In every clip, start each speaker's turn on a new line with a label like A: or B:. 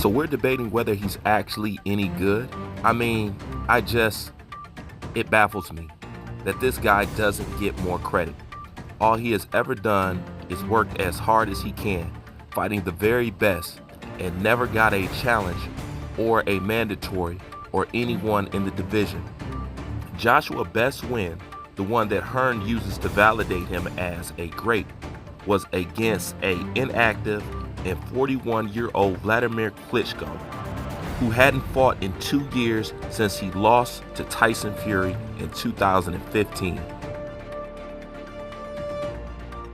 A: So we're debating whether he's actually any good. I mean, it baffles me that this guy doesn't get more credit. All he has ever done is worked as hard as he can, fighting the very best, and never got a challenge or a mandatory or anyone in the division. Joshua's best win, the one that Hearn uses to validate him as a great, was against an inactive and 41-year-old Vladimir Klitschko, who hadn't fought in 2 years since he lost to Tyson Fury in 2015.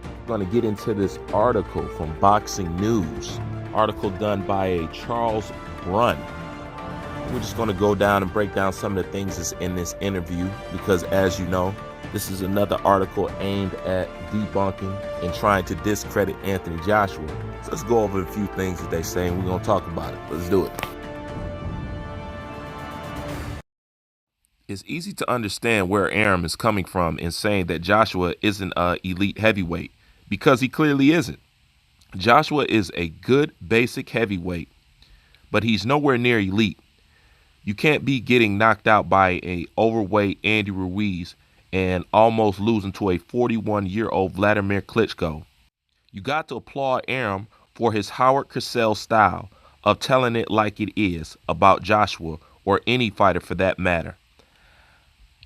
A: I'm going to get into this article from Boxing News, article done by a Charles Brunn. We're just going to go down and break down some of the things that's in this interview because, as you know, this is another article aimed at debunking and trying to discredit Anthony Joshua. So let's go over a few things that they say and we're going to talk about it. Let's do it. It's easy to understand where Arum is coming from in saying that Joshua isn't an elite heavyweight because he clearly isn't. Joshua is a good basic heavyweight, but he's nowhere near elite. You can't be getting knocked out by a overweight Andy Ruiz and almost losing to a 41-year-old Vladimir Klitschko. You got to applaud Arum for his Howard Cosell style of telling it like it is about Joshua or any fighter for that matter.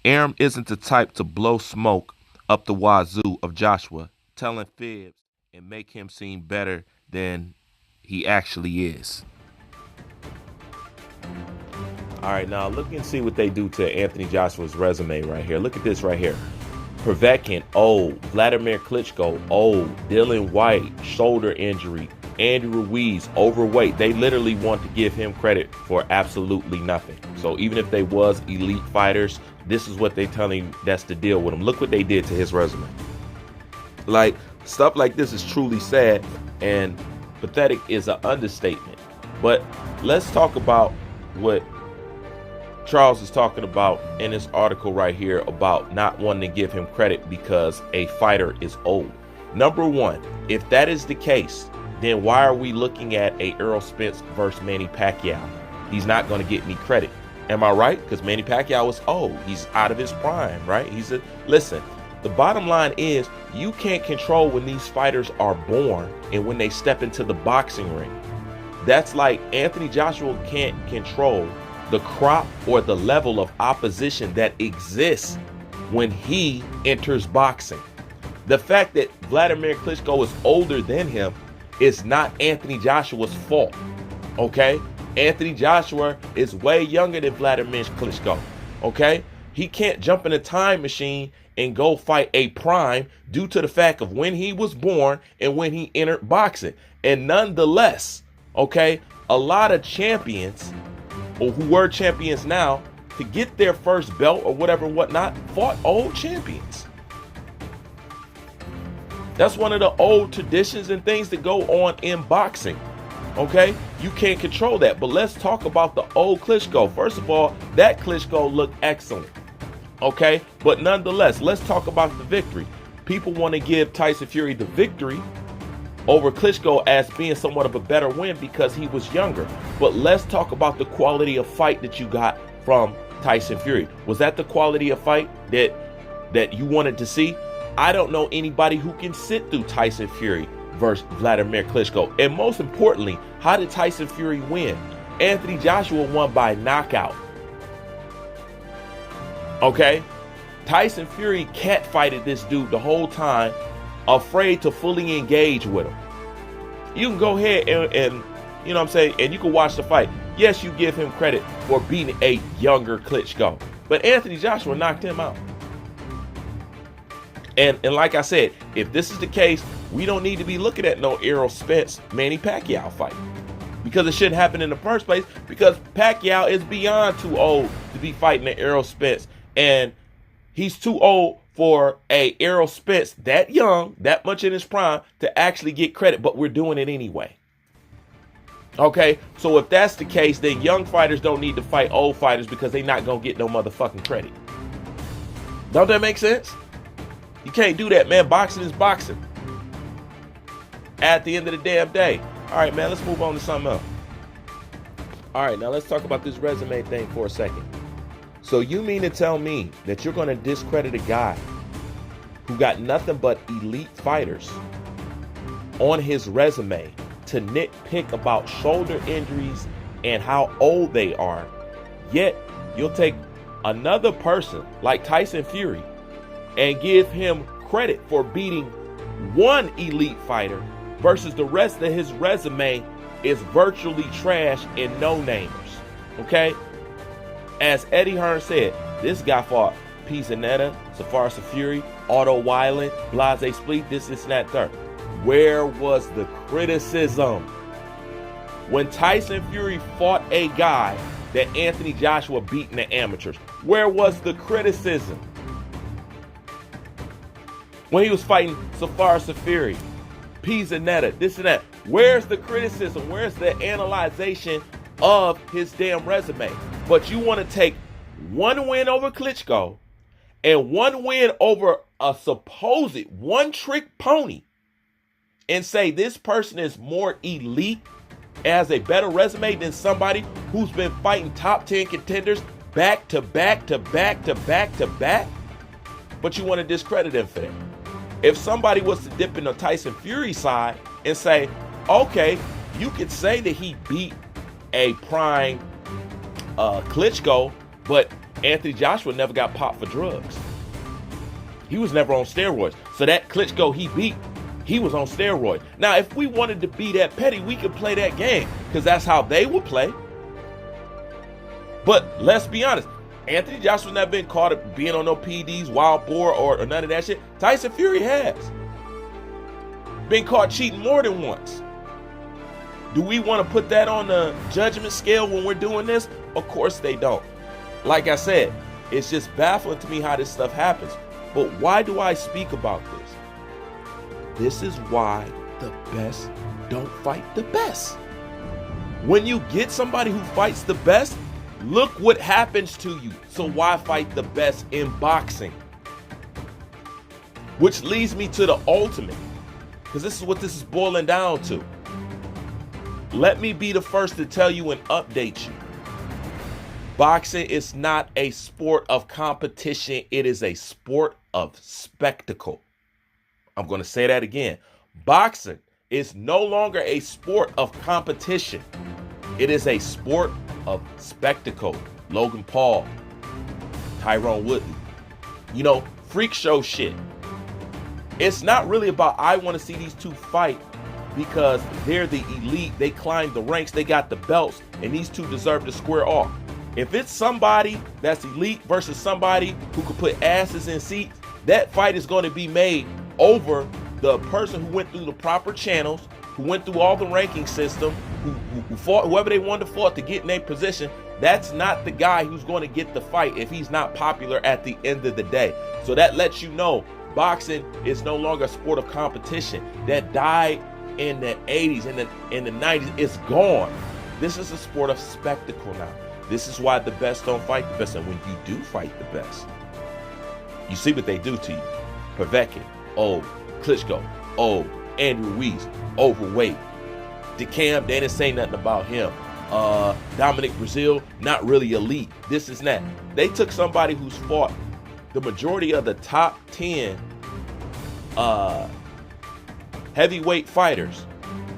A: Arum isn't the type to blow smoke up the wazoo of Joshua, telling fibs and make him seem better than he actually is. All right, now look and see what they do to Anthony Joshua's resume right here. Look at this right here. Povetkin, old. Vladimir Klitschko, old. Dylan White, shoulder injury. Andy Ruiz, overweight. They literally want to give him credit for absolutely nothing. So even if they was elite fighters, this is what they telling you that's the deal with him. Look what they did to his resume. Like, stuff like this is truly sad, and pathetic is an understatement. But let's talk about what Charles is talking about in this article right here about not wanting to give him credit because a fighter is old. Number one, if that is the case, then why are we looking at a Errol Spence versus Manny Pacquiao? He's not going to get any credit. Am I right? Because Manny Pacquiao is old. He's out of his prime, right? Listen, the bottom line is you can't control when these fighters are born and when they step into the boxing ring. That's like Anthony Joshua can't control the crop or the level of opposition that exists when he enters boxing. The fact that Vladimir Klitschko is older than him is not Anthony Joshua's fault, okay? Anthony Joshua is way younger than Vladimir Klitschko, okay? He can't jump in a time machine and go fight a prime due to the fact of when he was born and when he entered boxing. And nonetheless, okay, a lot of champions or who were champions now to get their first belt or whatever, whatnot, fought old champions. That's one of the old traditions and things that go on in boxing. Okay, you can't control that. But let's talk about the old Klitschko. First of all, that Klitschko looked excellent. Okay, but nonetheless, let's talk about the victory. People want to give Tyson Fury the victory over Klitschko as being somewhat of a better win because he was younger. But let's talk about the quality of fight that you got from Tyson Fury. Was that the quality of fight that you wanted to see? I don't know anybody who can sit through Tyson Fury versus Vladimir Klitschko. And most importantly, how did Tyson Fury win? Anthony Joshua won by knockout. Okay? Tyson Fury catfighted this dude the whole time, afraid to fully engage with him. You can go ahead and you know what I'm saying, and you can watch the fight. Yes, you give him credit for beating a younger Klitschko, but Anthony Joshua knocked him out. And like I said, if this is the case, we don't need to be looking at no Errol Spence Manny Pacquiao fight, because it shouldn't happen in the first place, because Pacquiao is beyond too old to be fighting an Errol Spence, and he's too old for a Errol Spence that young, that much in his prime, to actually get credit, but we're doing it anyway. Okay, so if that's the case, then young fighters don't need to fight old fighters because they're not going to get no motherfucking credit. Don't that make sense? You can't do that, man. Boxing is boxing. At the end of the damn day. All right, man, let's move on to something else. All right, now let's talk about this resume thing for a second. So you mean to tell me that you're going to discredit a guy who got nothing but elite fighters on his resume to nitpick about shoulder injuries and how old they are, yet you'll take another person like Tyson Fury and give him credit for beating one elite fighter versus the rest of his resume is virtually trash and no-namers, okay? As Eddie Hearn said, this guy fought Pisanetta, Safar Fury, Otto Weiland, Blase Split, this, and that, third. Where was the criticism? When Tyson Fury fought a guy that Anthony Joshua beat in the amateurs, where was the criticism? When he was fighting Safar Fury, Pisanetta, this and that, where's the criticism? Where's the analyzation of his damn resume? But you want to take one win over Klitschko and one win over a supposed one-trick pony and say this person is more elite, has a better resume than somebody who's been fighting top 10 contenders back to back to back to back to back, but you want to discredit him for that. If somebody was to dip in the Tyson Fury side and say, okay, you could say that he beat a prime Klitschko, but Anthony Joshua never got popped for drugs. He was never on steroids. So that Klitschko he beat, he was on steroids. Now, if we wanted to be that petty, we could play that game because that's how they would play. But let's be honest, Anthony Joshua's never been caught up being on no PDs, wild boar, or none of that shit. Tyson Fury has been caught cheating more than once. Do we want to put that on the judgment scale when we're doing this? Of course they don't. Like I said, it's just baffling to me how this stuff happens. But why do I speak about this? This is why the best don't fight the best. When you get somebody who fights the best, look what happens to you. So why fight the best in boxing? Which leads me to the ultimate, because this is what this is boiling down to. Let me be the first to tell you and update you. Boxing is not a sport of competition. It is a sport of spectacle. I'm going to say that again. Boxing is no longer a sport of competition. It is a sport of spectacle. Logan Paul, Tyrone Woodley, freak show shit. It's not really about I want to see these two fight because they're the elite, they climbed the ranks, they got the belts, and these two deserve to square off. If it's somebody that's elite versus somebody who could put asses in seats, that fight is going to be made over the person who went through the proper channels, who went through all the ranking system, who fought whoever they wanted to fight to get in their position. That's not the guy who's going to get the fight if he's not popular at the end of the day. So that lets you know boxing is no longer a sport of competition. That died in the 80s, in the 90s. It's gone. This is a sport of spectacle now. This is why the best don't fight the best. And when you do fight the best, you see what they do to you. Povetkin, old. Klitschko, old. Andrew Ruiz, overweight. DeCam, they didn't say nothing about him. Dominic Brazil, not really elite. This is that. They took somebody who's fought the majority of the top 10 heavyweight fighters,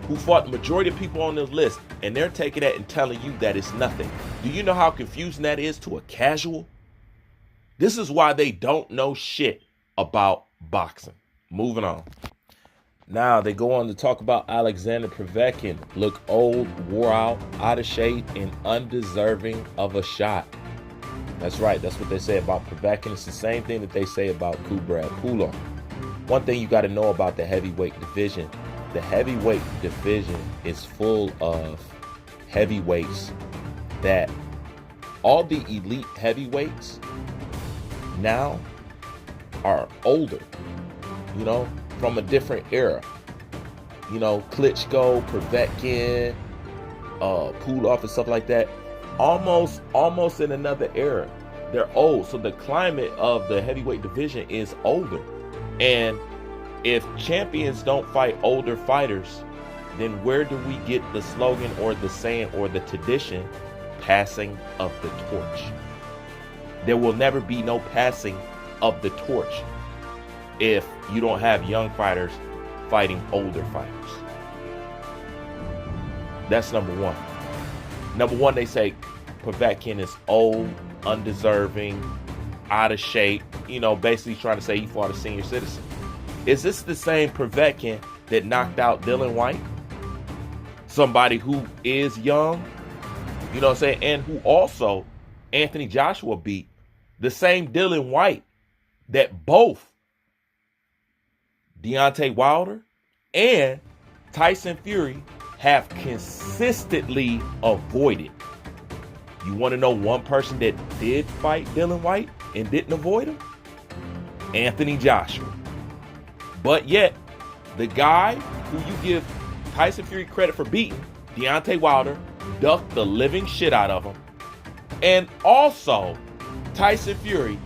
A: who fought the majority of people on this list, and they're taking that and telling you that it's nothing. Do you know how confusing that is to a casual? This is why they don't know shit about boxing. Moving on. Now they go on to talk about Alexander Povetkin. Look old, wore out of shape, and undeserving of a shot. That's right. That's what they say about Povetkin. It's the same thing that they say about Kubrat Pulev. One thing you got to know about the heavyweight division. The heavyweight division is full of heavyweights that all the elite heavyweights now are older, from a different era. Klitschko, Povetkin, Pulev and stuff like that, almost in another era. They're old, so the climate of the heavyweight division is older. And if champions don't fight older fighters, then where do we get the slogan or the saying or the tradition, passing of the torch? There will never be no passing of the torch if you don't have young fighters fighting older fighters. That's number one. Number one, they say Povetkin is old, undeserving, out of shape, basically trying to say he fought a senior citizen. Is this the same Povetkin that knocked out Dillian Whyte? Somebody who is young, you know what I'm saying? And who also Anthony Joshua beat, the same Dillian Whyte that both Deontay Wilder and Tyson Fury have consistently avoided. You want to know one person that did fight Dillian Whyte and didn't avoid him? Anthony Joshua. But yet, the guy who you give Tyson Fury credit for beating, Deontay Wilder, ducked the living shit out of him. And also, Tyson Fury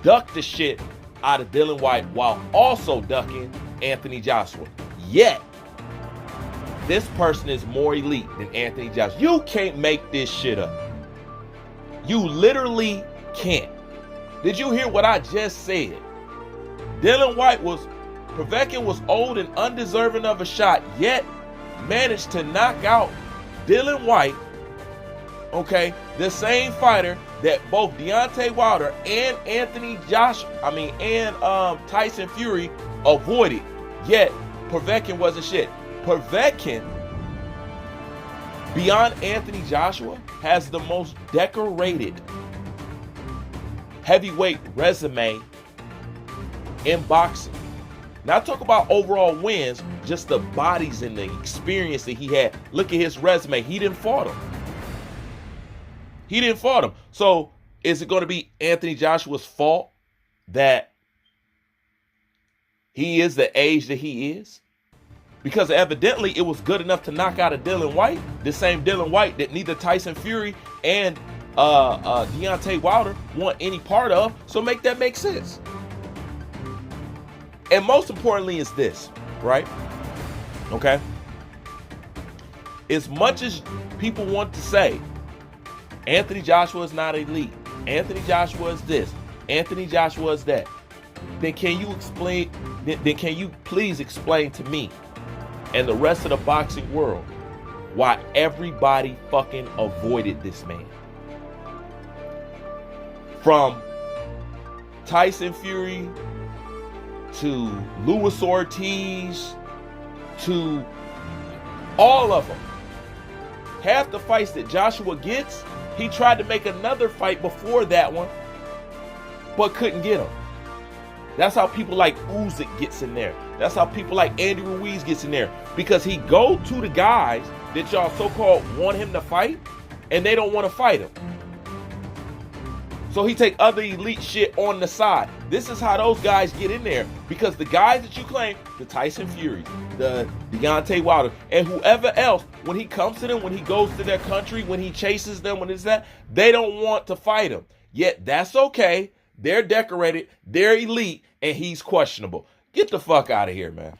A: ducked the shit out of Dillian Whyte while also ducking Anthony Joshua. Yet, this person is more elite than Anthony Joshua. You can't make this shit up. You literally can't. Did you hear what I just said? Povetkin was old and undeserving of a shot, yet managed to knock out Dillian Whyte, okay, the same fighter that both Deontay Wilder and Tyson Fury avoided, yet Povetkin wasn't shit. Povetkin, beyond Anthony Joshua, has the most decorated heavyweight resume in boxing. Not talk about overall wins, just the bodies and the experience that he had. Look at his resume. He didn't fight him. So is it going to be Anthony Joshua's fault that he is the age that he is? Because evidently it was good enough to knock out a Dillian Whyte, the same Dillian Whyte that neither Tyson Fury and Deontay Wilder want any part of. So make that make sense. And most importantly is this, right? Okay. As much as people want to say Anthony Joshua is not elite, Anthony Joshua is this, Anthony Joshua is that, then can you please explain to me and the rest of the boxing world why everybody fucking avoided this man? From Tyson Fury to Luis Ortiz to all of them. Half the fights that Joshua gets, he tried to make another fight before that one, but couldn't get him. That's how people like Usyk gets in there. That's how people like Andy Ruiz gets in there. Because he go to the guys that y'all so-called want him to fight, and they don't want to fight him. So he take other elite shit on the side. This is how those guys get in there. Because the guys that you claim, the Tyson Fury, the Deontay Wilder, and whoever else, when he comes to them, when he goes to their country, when he chases them, when it's that, they don't want to fight him. Yet that's okay. They're decorated, they're elite, and he's questionable. Get the fuck out of here, man.